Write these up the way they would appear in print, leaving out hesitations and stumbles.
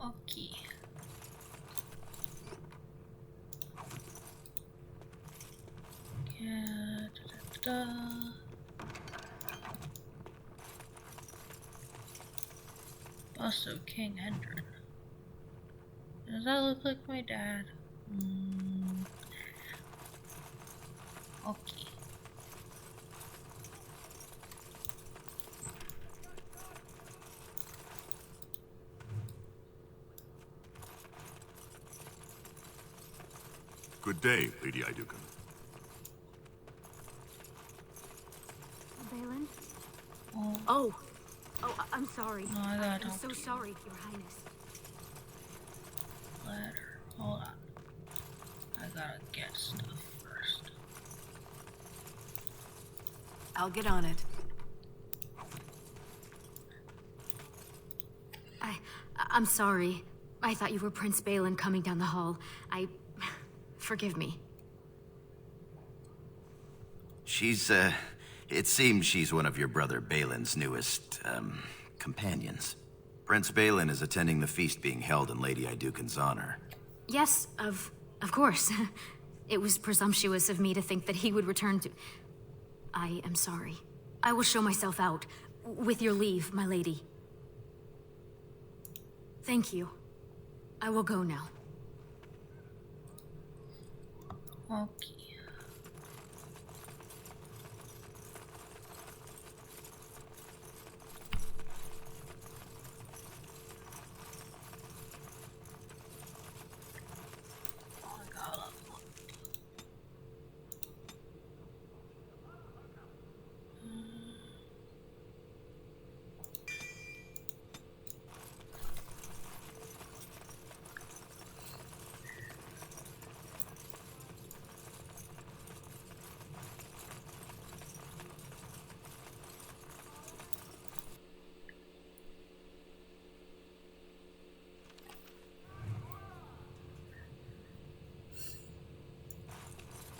Okay. Yeah, Bust of King Hendrik. Does that look like my dad? Okay. Good day, Lady Aeducan. Balin? Oh. Oh, I'm sorry. No, I gotta I'm talk so to you. sorry, Your Highness. Letter. Hold on. I gotta get stuff first. I'll get on it. I'm sorry. I thought you were Prince Balin coming down the hall. Forgive me. It seems she's one of your brother Balin's newest, companions. Prince Balin is attending the feast being held in Lady Aeducan's honor. Yes, of course. It was presumptuous of me to think that he would return to... I am sorry. I will show myself out. With your leave, my lady. Thank you. I will go now. Okay.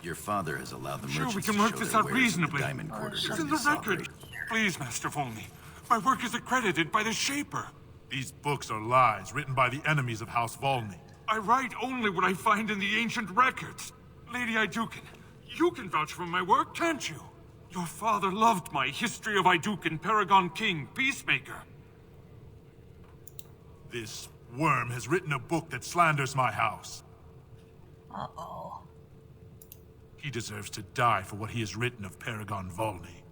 Your father has allowed the Sure, merchants we can to work show this their out wares in the reasonably. diamond quarters It's during in the this record. operation. Please, Master Volney. My work is accredited by the Shaper. These books are lies written by the enemies of House Volney. I write only what I find in the ancient records. Lady Aeducan, you can vouch for my work, can't you? Your father loved my History of Aeducan, Paragon King, Peacemaker. This worm has written a book that slanders my house. Uh-oh. He deserves to die for what he has written of Paragon Volney.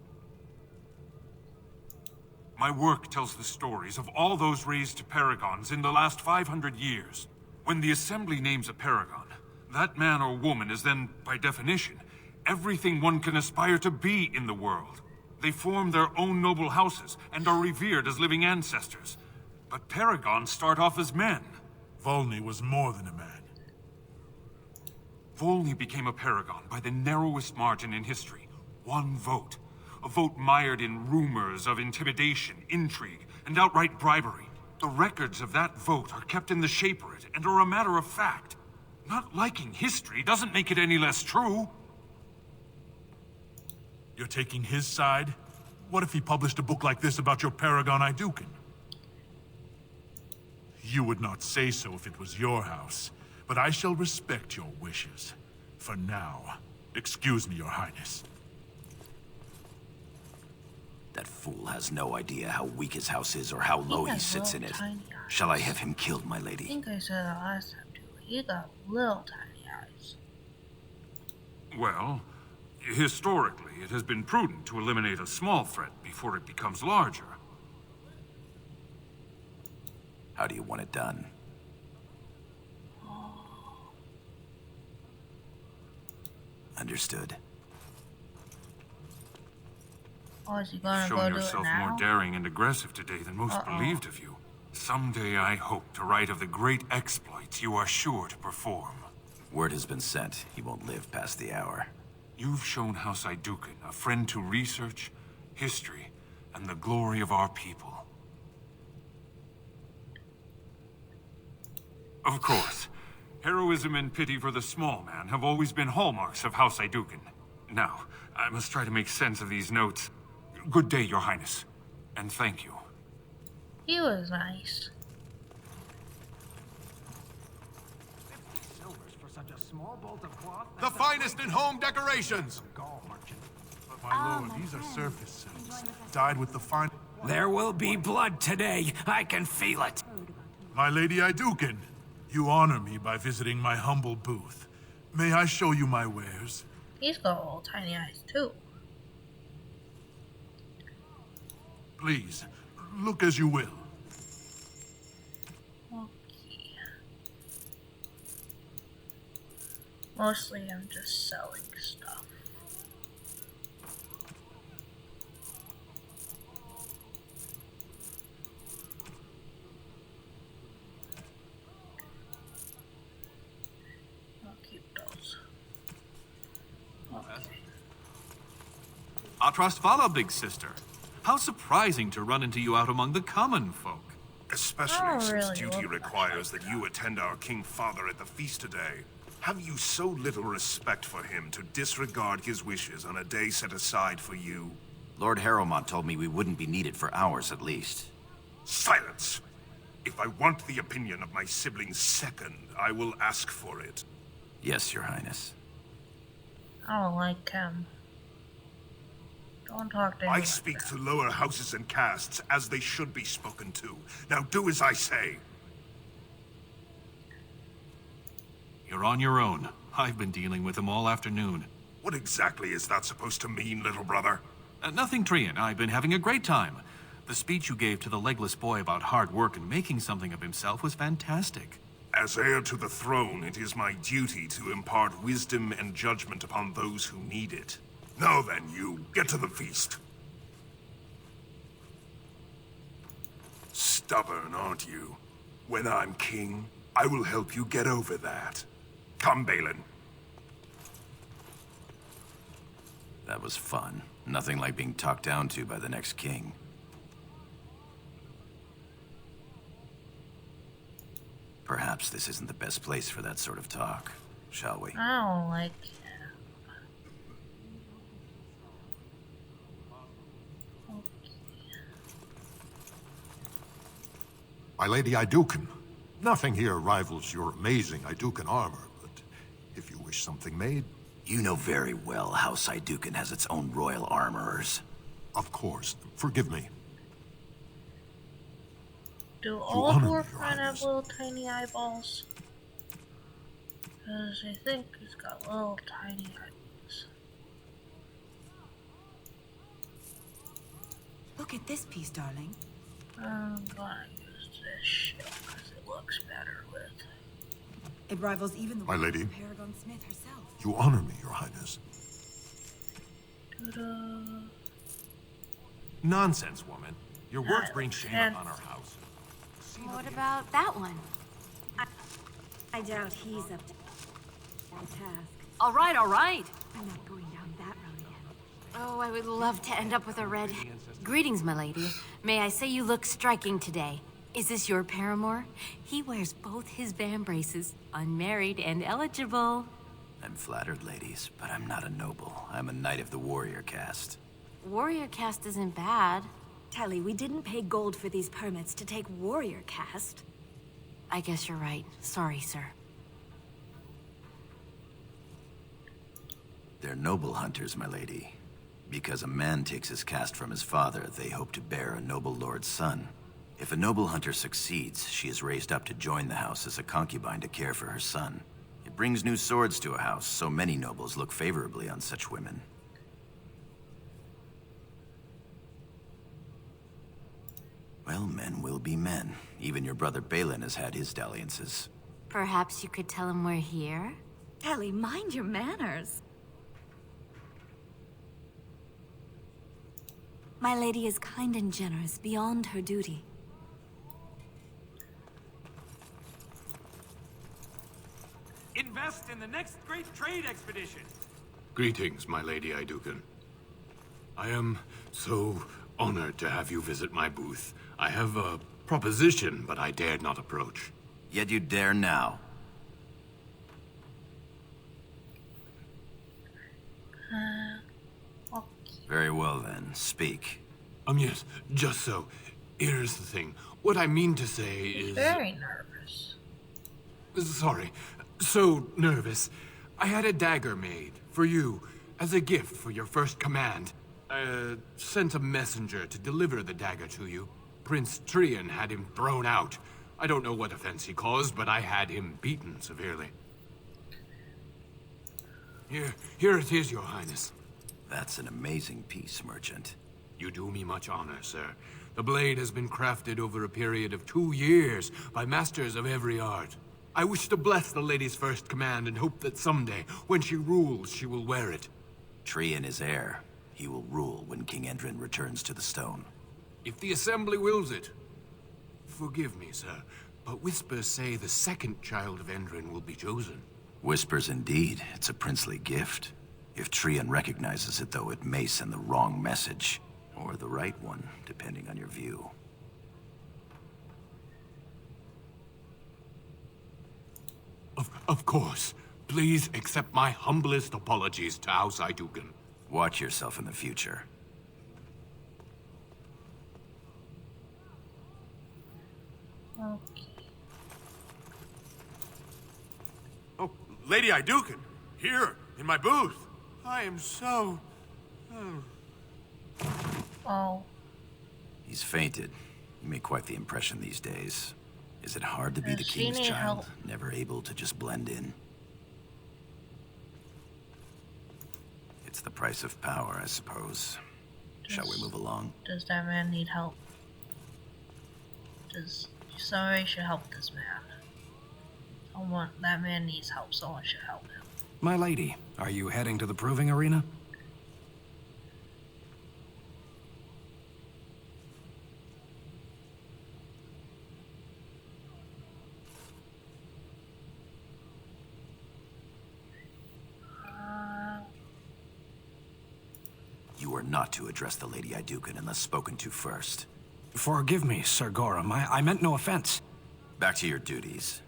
My work tells the stories of all those raised to paragons in the last 500 years. When the Assembly names a paragon, that man or woman is then, by definition, everything one can aspire to be in the world. They form their own noble houses and are revered as living ancestors. But paragons start off as men. Volney was more than a man. Volney became a paragon by the narrowest margin in history. One vote. A vote mired in rumors of intimidation, intrigue, and outright bribery. The records of that vote are kept in the Shaperate and are a matter of fact. Not liking history doesn't make it any less true. You're taking his side? What if he published a book like this about your Paragon Aeducan? You would not say so if it was your house, but I shall respect your wishes. For now, excuse me, Your Highness. That fool has no idea how weak his house is or how low he has sits in little it. tiny eyes. Shall I have him killed, my I lady? think I said that last time too. He got little tiny eyes. Well, historically, it has been prudent to eliminate a small threat before it becomes larger. How do you want it done? Understood. Oh, is he gonna Shown go do it yourself now? more daring and aggressive today than most believed of you. Someday I hope to write of the great exploits you are sure to perform. Word has been sent. He won't live past the hour. You've shown House Aeducan a friend to research, history, and the glory of our people. Of course, heroism and pity for the small man have always been hallmarks of House Aeducan. Now, I must try to make sense of these notes. Good day, Your Highness, and thank you. He was nice. The finest in home decorations! But my lord, these are surface silks, dyed with the fine... There will be blood today. I can feel it. My Lady Iduken, you honor me by visiting my humble booth. May I show you my wares? He's got little tiny eyes too. Please, look as you will. Okay. Mostly I'm just selling stuff. I'll keep those. Okay. Atrast Vala, big sister. How surprising to run into you out among the common folk. Especially I don't since really duty look requires that you attend our King Father at the feast today. Have you so little respect for him to disregard his wishes on a day set aside for you? Lord Harrowmont told me we wouldn't be needed for hours at least. Silence! If I want the opinion of my sibling's second, I will ask for it. Yes, Your Highness. I don't like him. Don't talk to him. I speak to lower houses and castes as they should be spoken to. Now do as I say. You're on your own. I've been dealing with him all afternoon. What exactly is that supposed to mean, little brother? Nothing, Trian. I've been having a great time. The speech you gave to the legless boy about hard work and making something of himself was fantastic. As heir to the throne, it is my duty to impart wisdom and judgment upon those who need it. Now then, you, get to the feast. Stubborn, aren't you? When I'm king, I will help you get over that. Come, Balin. That was fun. Nothing like being talked down to by the next king. Perhaps this isn't the best place for that sort of talk, shall we? I don't like him. My Lady Iduken, nothing here rivals your amazing Iduken armor, but if you wish something made... You know very well House Iduken has its own royal armorers. Of course. Forgive me. Do all honor me, dwarf Your men have Highness. little tiny eyeballs? Because I think he's got little tiny eyeballs. Look at this piece, darling. I'm gonna use this shit because it looks better with. It rivals even the My work lady. of Paragon Smith herself. You honor me, Your Highness. Ta-da. Nonsense, woman. Your words That bring makes shame sense. upon our house. What about that one? I doubt he's up to the task. All right, all right. I'm not going down that road again. Oh, I would love to end up with a red... Greetings, my lady. May I say you look striking today. Is this your paramour? He wears both his vambraces, unmarried and eligible. I'm flattered, ladies, but I'm not a noble. I'm a knight of the warrior caste. Warrior caste isn't bad. Tally, we didn't pay gold for these permits to take warrior caste. I guess you're right. Sorry, sir. They're noble hunters, my lady. Because a man takes his caste from his father, they hope to bear a noble lord's son. If a noble hunter succeeds, she is raised up to join the house as a concubine to care for her son. It brings new swords to a house, so many nobles look favorably on such women. Well, men will be men. Even your brother Balin has had his dalliances. Perhaps you could tell him we're here? Tally, mind your manners. My lady is kind and generous beyond her duty. Invest in the next great trade expedition. Greetings, my Lady Iduken. I am so honored to have you visit my booth. I have a proposition, but I dared not approach. Yet you dare now. Very well then, speak. Yes, just so. Here's the thing. What I mean to say is... Very nervous. Sorry. so nervous. I had a dagger made for you as a gift for your first command. I sent a messenger to deliver the dagger to you. Prince Trian had him thrown out. I don't know what offense he caused, but I had him beaten severely. Here it is, Your Highness. That's an amazing piece, merchant. You do me much honor, sir. The blade has been crafted over a period of 2 years by masters of every art. I wish to bless the lady's first command and hope that someday, when she rules, she will wear it. Trian is heir. He will rule when King Endrin returns to the stone. If the Assembly wills it. Forgive me, sir, but whispers say the second child of Endrin will be chosen. Whispers indeed. It's a princely gift. If Trian recognizes it, though, it may send the wrong message. Or the right one, depending on your view. Of course. Please accept my humblest apologies to House Aeducan. Watch yourself in the future. Okay. Oh, Lady Aeducan, here, in my booth. I am so... Oh. He's fainted. You make quite the impression these days. Is it hard to be the Does she king's need child, help? never able to just blend in? It's the price of power, I suppose. Shall we move along? Does that man need help? Somebody should help this man. That man needs help. Someone should help him. My lady, are you heading to the proving arena? You are not to address the Lady Aeducan unless spoken to first. Forgive me, Sir Gorham. I meant no offense. Back to your duties.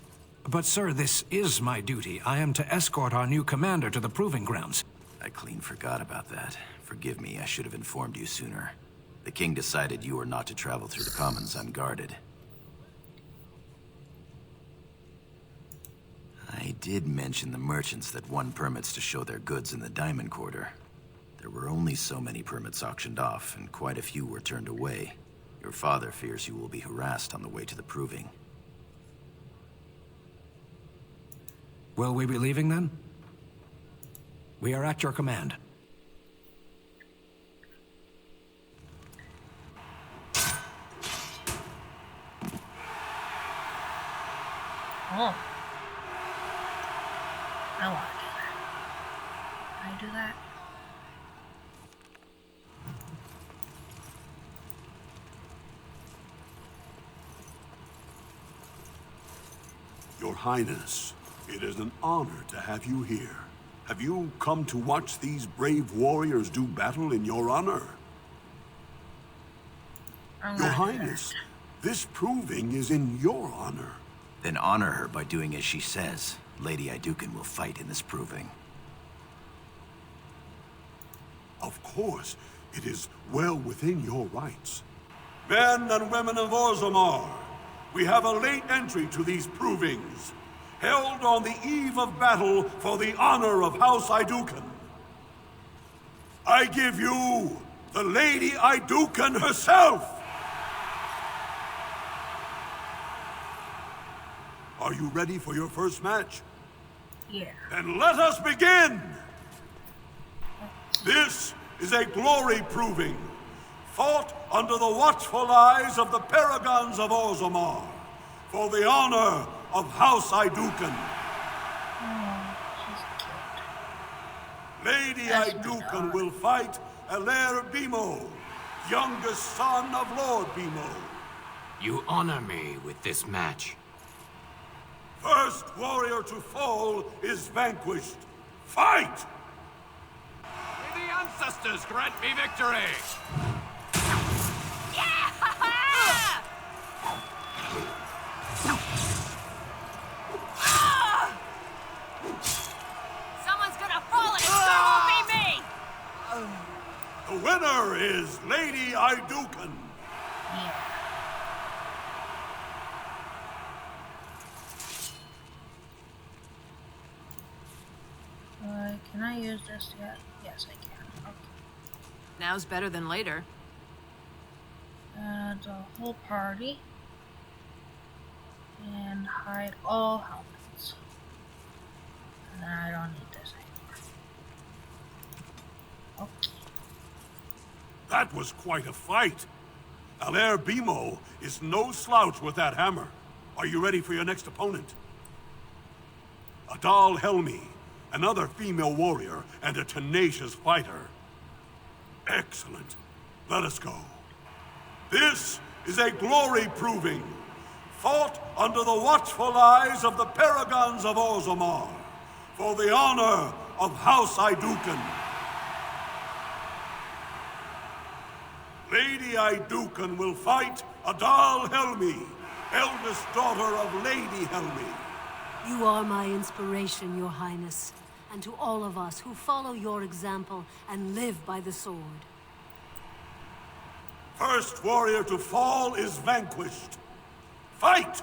But, sir, this is my duty. I am to escort our new commander to the proving grounds. I clean forgot about that. Forgive me, I should have informed you sooner. The king decided you are not to travel through the commons unguarded. I did mention the merchants that won permits to show their goods in the Diamond Quarter. There were only so many permits auctioned off, and quite a few were turned away. Your father fears you will be harassed on the way to the proving. Will we be leaving then? We are at your command. Oh. I want to do that. Can I do that? Your Highness, it is an honor to have you here. Have you come to watch these brave warriors do battle in your honor? Your Highness, this proving is in your honor. Then honor her by doing as she says. Lady Aeducan will fight in this proving. Of course, it is well within your rights. Men and women of Orzammar, we have a late entry to these provings, held on the eve of battle for the honor of House Aeducan. I give you the Lady Aeducan herself! Are you ready for your first match? Yeah. Then let us begin! This is a glory proving, fought under the watchful eyes of the Paragons of Orzammar, for the honor of House Aeducan. Oh, Lady Aeducan will fight Eler Bimo, youngest son of Lord Bimo. You honor me with this match. First warrior to fall is vanquished. Fight! May the ancestors grant me victory! Someone's gonna fall and it sure won't be me! The winner is Lady Aeducan. Can I use this yet? Yes, I can. Okay. Now's better than later. The whole party. And hide all helmets. And then I don't need this anymore. Okay. That was quite a fight. Alair Bimo is no slouch with that hammer. Are you ready for your next opponent? Adal Helmi, another female warrior and a tenacious fighter. Excellent. Let us go. This is a glory proving, fought under the watchful eyes of the Paragons of Orzammar, for the honor of House Aeducan. Lady Aeducan will fight Adal Helmi, eldest daughter of Lady Helmi. You are my inspiration, Your Highness, and to all of us who follow your example and live by the sword. First warrior to fall is vanquished. Fight!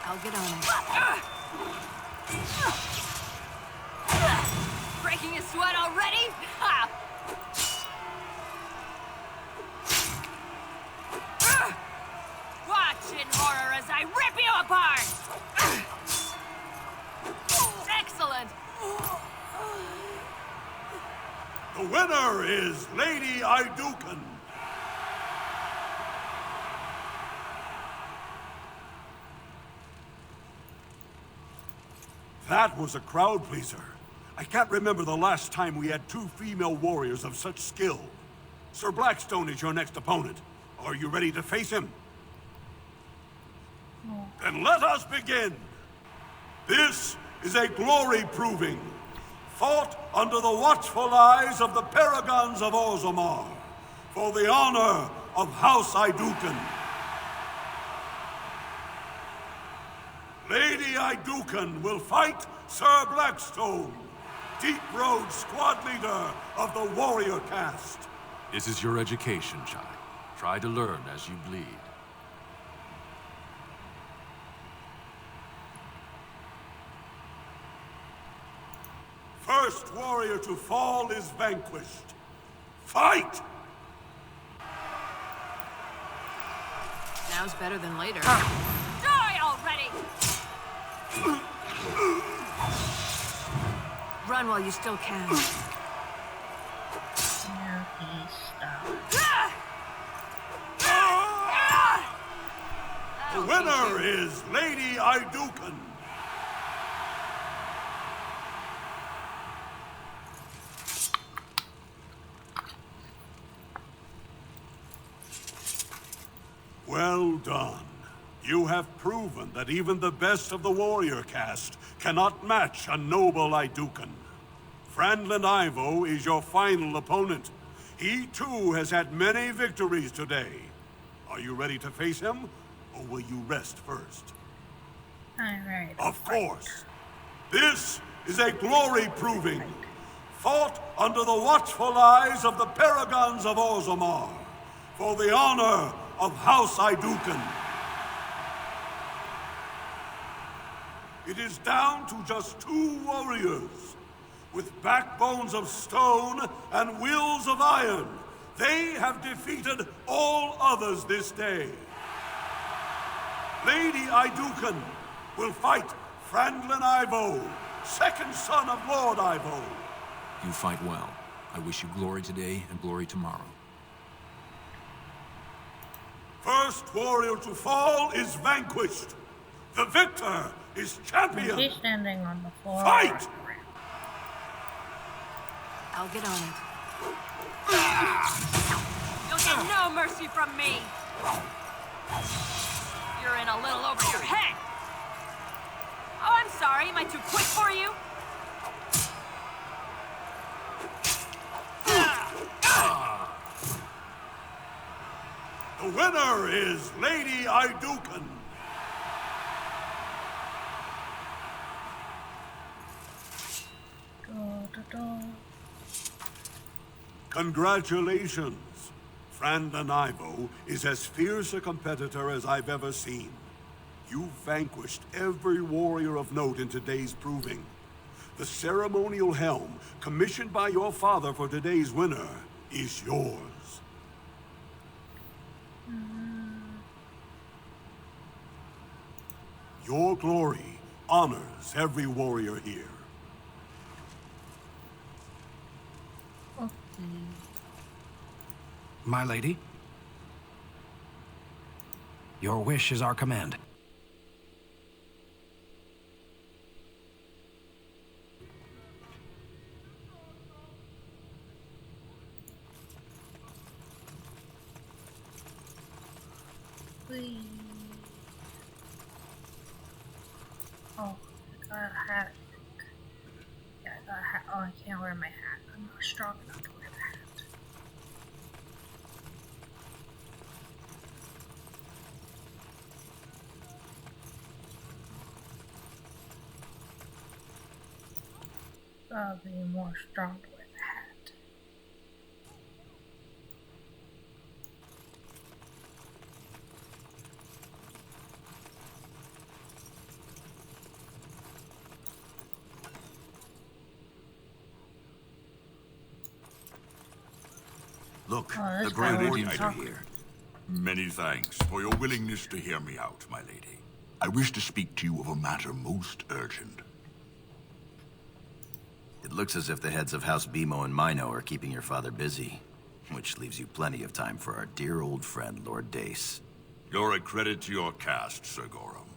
I'll get on him. Breaking a sweat already? Ha! Watch in horror as I rip you apart! Excellent! The winner is Lady Aeducan. That was a crowd pleaser. I can't remember the last time we had two female warriors of such skill. Sir Blackstone is your next opponent. Are you ready to face him? Then let us begin. This is a glory proving, fought under the watchful eyes of the Paragons of Orzammar, for the honor of House Aeducan. Lady Aeducan will fight Sir Blackstone, Deep Road squad leader of the warrior caste. This is your education, child. Try to learn as you bleed. First warrior to fall is vanquished. Fight! Now's better than later. Die already! Run while you still can. Here he stops. The winner is Lady Aeducan. Well done. You have proven that even the best of the warrior caste cannot match a noble Aeducan. Franlin Ivo is your final opponent. He too has had many victories today. Are you ready to face him, or will you rest first? I'm ready. Of course. This is a glory proving, fought under the watchful eyes of the Paragons of Orzammar, for the honor of House Aeducan. It is down to just two warriors. With backbones of stone and wills of iron, they have defeated all others this day. Lady Aeducan will fight Franlin Ivo, second son of Lord Ivo. You fight well. I wish you glory today and glory tomorrow. First warrior to fall is vanquished. The victor is champion. He's standing on the floor. Fight! I'll get on it. You'll get no mercy from me! You're in a little over your head! Oh, I'm sorry. Am I too quick for you? The winner is Lady Aeducan. Congratulations. Franlin Ivo is as fierce a competitor as I've ever seen. You vanquished every warrior of note in today's proving. The ceremonial helm, commissioned by your father for today's winner, is yours. Your glory honors every warrior here. My lady? Your wish is our command. Oh, I got a hat. Yeah, I got a hat. Oh, I can't wear my hat. I'm not strong enough to wear the hat. Gotta be more strong to wear the hat. Look, Oh, the this Grey guy Lady wants are to talk. here. Many thanks for your willingness to hear me out, my lady. I wish to speak to you of a matter most urgent. It looks as if the heads of House Bimo and Mino are keeping your father busy, which leaves you plenty of time for our dear old friend, Lord Dace. You're a credit to your caste, Sir Gorham.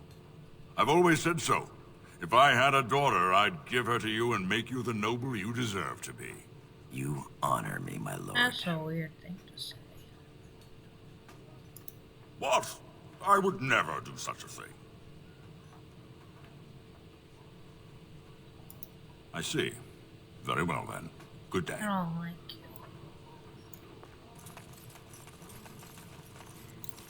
I've always said so. If I had a daughter, I'd give her to you and make you the noble you deserve to be. You honor me, my lord. That's a weird thing to say. What? I would never do such a thing. I see. Very well, then. Good day. I don't like you.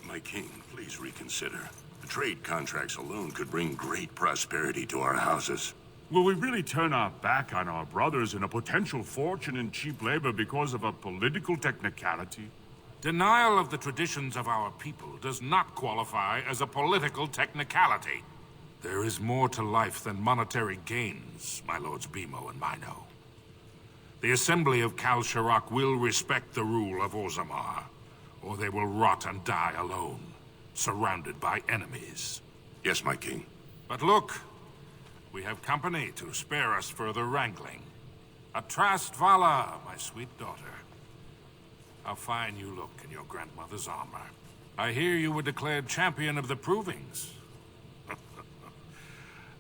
My king, please reconsider. The trade contracts alone could bring great prosperity to our houses. Will we really turn our back on our brothers and a potential fortune in cheap labor because of a political technicality? Denial of the traditions of our people does not qualify as a political technicality. There is more to life than monetary gains, my lords Bimo and Mino. The Assembly of Kal Sharok will respect the rule of Orzammar, or they will rot and die alone, surrounded by enemies. Yes, my king. But look, we have company to spare us further wrangling. Atrast Vala, my sweet daughter. How fine you look in your grandmother's armor. I hear you were declared champion of the provings.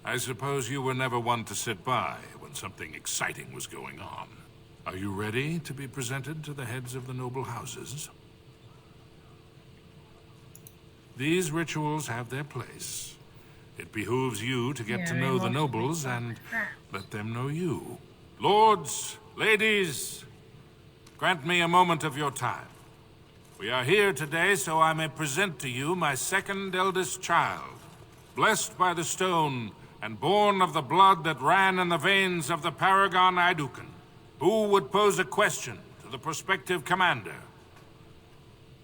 I suppose you were never one to sit by when something exciting was going on. Are you ready to be presented to the heads of the noble houses? These rituals have their place. It behooves you to get to know the nobles and let them know you. Lords, ladies, grant me a moment of your time. We are here today so I may present to you my second eldest child, blessed by the stone and born of the blood that ran in the veins of the Paragon Aeducan. Who would pose a question to the prospective commander?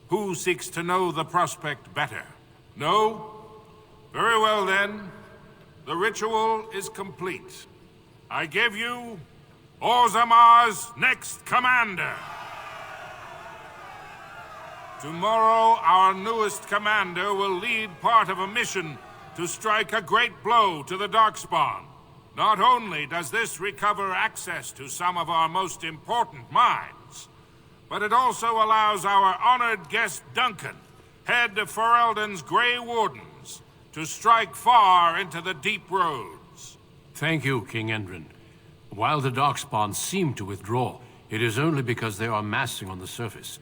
Who seeks to know the prospect better? No? Very well then. The ritual is complete. I give you Orzammar's next commander. Tomorrow, our newest commander will lead part of a mission to strike a great blow to the Darkspawn. Not only does this recover access to some of our most important mines, but it also allows our honored guest Duncan, head of Ferelden's Grey Wardens, to strike far into the deep roads. Thank you, King Endrin. While the Darkspawn seem to withdraw, it is only because they are massing on the surface.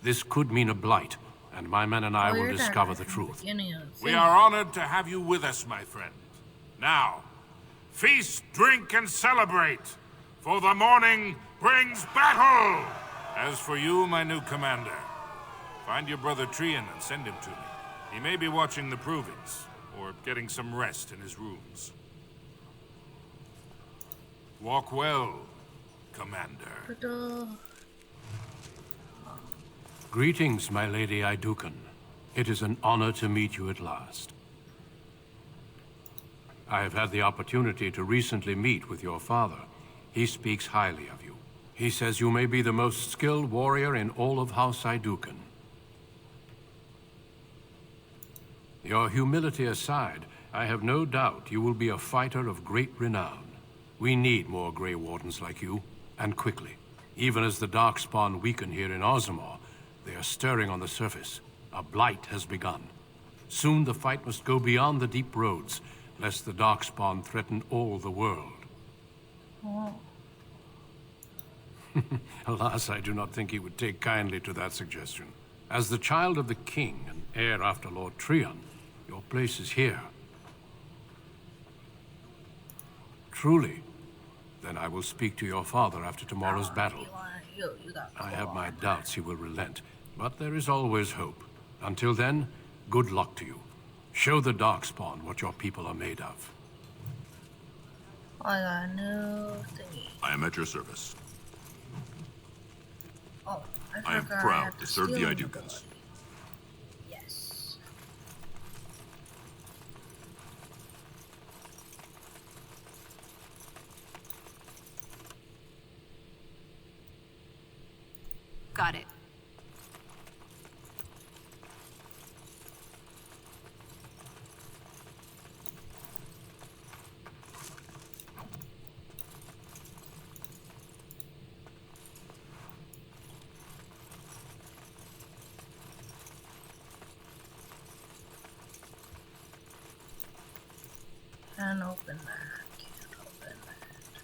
This could mean a blight, and my men and I will discover the truth. We are honored to have you with us, my friend. Now, feast, drink, and celebrate, for the morning brings battle! As for you, my new commander, find your brother Trian and send him to me. He may be watching the provings, or getting some rest in his rooms. Walk well, Commander. Greetings, my Lady Aeducan. It is an honor to meet you at last. I have had the opportunity to recently meet with your father. He speaks highly of you. He says you may be the most skilled warrior in all of House Iduken. Your humility aside, I have no doubt you will be a fighter of great renown. We need more Grey Wardens like you, and quickly. Even as the Darkspawn weaken here in Orzammar, they are stirring on the surface. A blight has begun. Soon the fight must go beyond the deep roads, lest the Darkspawn threaten all the world. Oh. Alas, I do not think he would take kindly to that suggestion. As the child of the king and heir after Lord Trion, your place is here. Truly. Then I will speak to your father after tomorrow's battle. I have my doubts he will relent, but there is always hope. Until then, good luck to you. Show the Darkspawn what your people are made of. I got a new thingy. I am at your service. Oh, I am proud to serve the Idukans. Yes. Got it. Can't open that. Can't open that.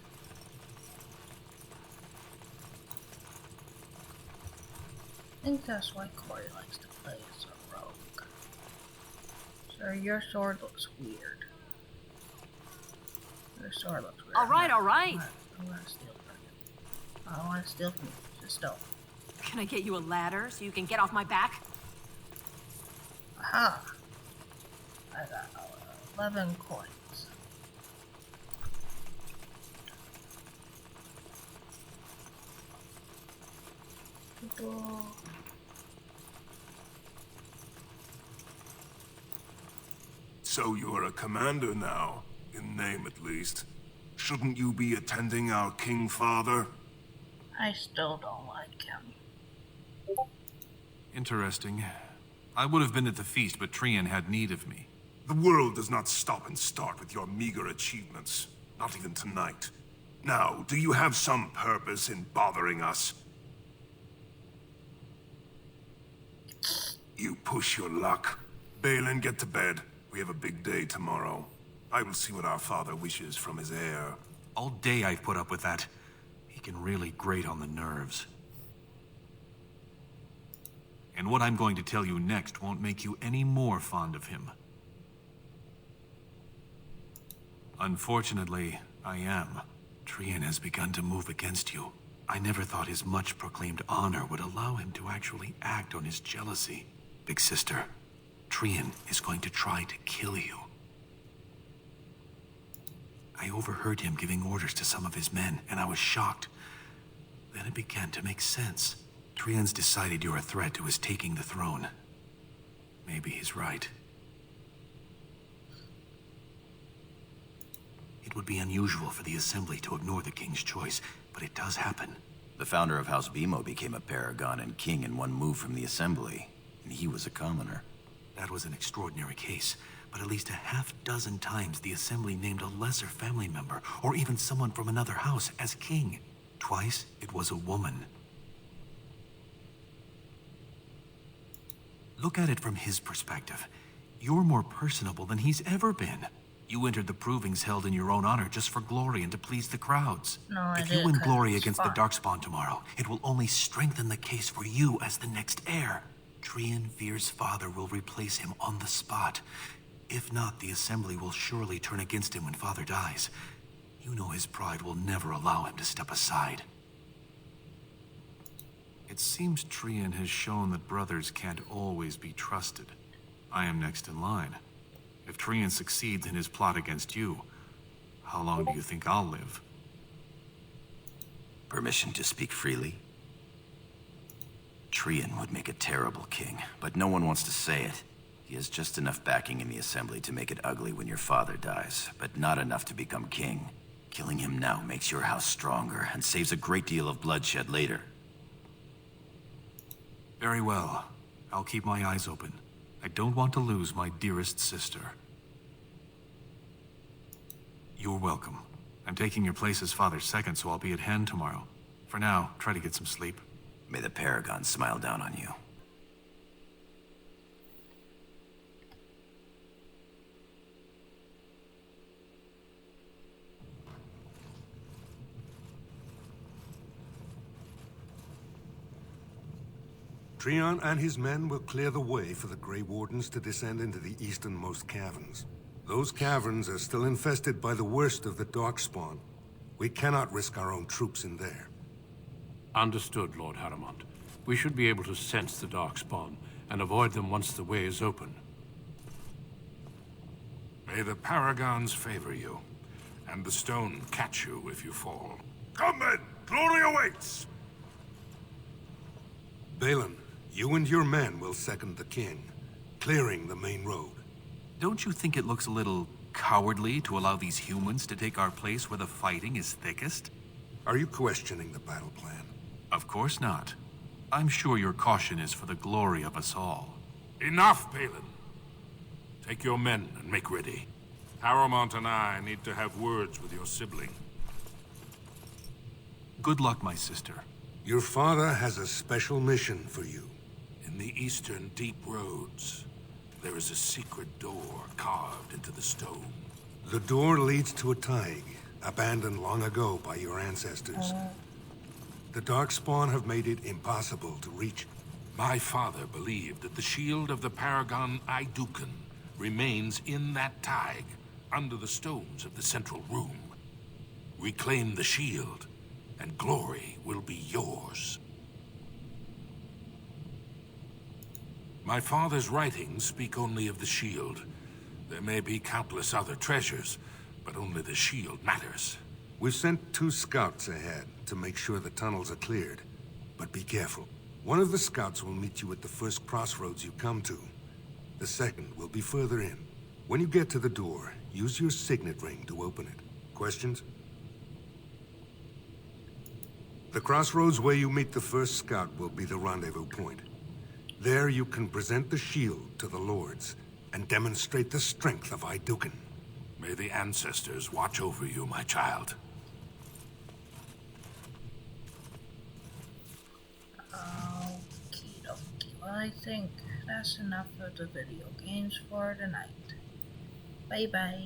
I think that's why Corey likes to play as a rogue. Sir, your sword looks weird. Your sword looks weird. All right. I want to steal from you. I want to steal from you. Just don't. Can I get you a ladder so you can get off my back? Aha! I got 11 coins. So you're a commander now, in name at least. Shouldn't you be attending our King Father? I still don't like him. Interesting. I would have been at the feast, but Trion had need of me. The world does not stop and start with your meager achievements. Not even tonight. Now, do you have some purpose in bothering us? You push your luck. Balin, get to bed. We have a big day tomorrow. I will see what our father wishes from his heir. All day I've put up with that. He can really grate on the nerves. And what I'm going to tell you next won't make you any more fond of him. Unfortunately, I am. Trion has begun to move against you. I never thought his much-proclaimed honor would allow him to actually act on his jealousy. Big sister, Trion is going to try to kill you. I overheard him giving orders to some of his men, and I was shocked. Then it began to make sense. Trion's decided you're a threat to his taking the throne. Maybe he's right. It would be unusual for the Assembly to ignore the King's choice, but it does happen. The founder of House Bimo became a paragon and king in one move from the Assembly, and he was a commoner. That was an extraordinary case, but at least a half-dozen times the Assembly named a lesser family member, or even someone from another house, as king. Twice, it was a woman. Look at it from his perspective. You're more personable than he's ever been. You entered the provings held in your own honor just for glory and to please the crowds. No, I If did you win 'cause glory it's against fun. the Darkspawn tomorrow, it will only strengthen the case for you as the next heir. Trion Veer's father will replace him on the spot. If not, the Assembly will surely turn against him when father dies. You know his pride will never allow him to step aside. It seems Trion has shown that brothers can't always be trusted. I am next in line. If Trion succeeds in his plot against you, how long do you think I'll live? Permission to speak freely? Trion would make a terrible king, but no one wants to say it. He has just enough backing in the Assembly to make it ugly when your father dies, but not enough to become king. Killing him now makes your house stronger and saves a great deal of bloodshed later. Very well. I'll keep my eyes open. I don't want to lose my dearest sister. You're welcome. I'm taking your place as father's second, so I'll be at hand tomorrow. For now, try to get some sleep. May the Paragon smile down on you. Trion and his men will clear the way for the Grey Wardens to descend into the easternmost caverns. Those caverns are still infested by the worst of the Darkspawn. We cannot risk our own troops in there. Understood, Lord Haramond. We should be able to sense the Darkspawn and avoid them once the way is open. May the Paragons favor you, and the stone catch you if you fall. Come then! Glory awaits! Balin, you and your men will second the king, clearing the main road. Don't you think it looks a little cowardly to allow these humans to take our place where the fighting is thickest? Are you questioning the battle plan? Of course not. I'm sure your caution is for the glory of us all. Enough, Balin. Take your men and make ready. Haramond and I need to have words with your sibling. Good luck, my sister. Your father has a special mission for you. In the eastern deep roads, there is a secret door carved into the stone. The door leads to a Taig, abandoned long ago by your ancestors. The Darkspawn have made it impossible to reach. My father believed that the shield of the Paragon Aeducan remains in that Taig, under the stones of the central room. Reclaim the shield, and glory will be yours. My father's writings speak only of the shield. There may be countless other treasures, but only the shield matters. We've sent 2 scouts ahead to make sure the tunnels are cleared. But be careful. One of the scouts will meet you at the first crossroads you come to. The second will be further in. When you get to the door, use your signet ring to open it. Questions? The crossroads where you meet the first scout will be the rendezvous point. There you can present the shield to the lords and demonstrate the strength of Aeducan. May the ancestors watch over you, my child. Okie dokie. Well, I think that's enough of the video games for tonight. Bye bye.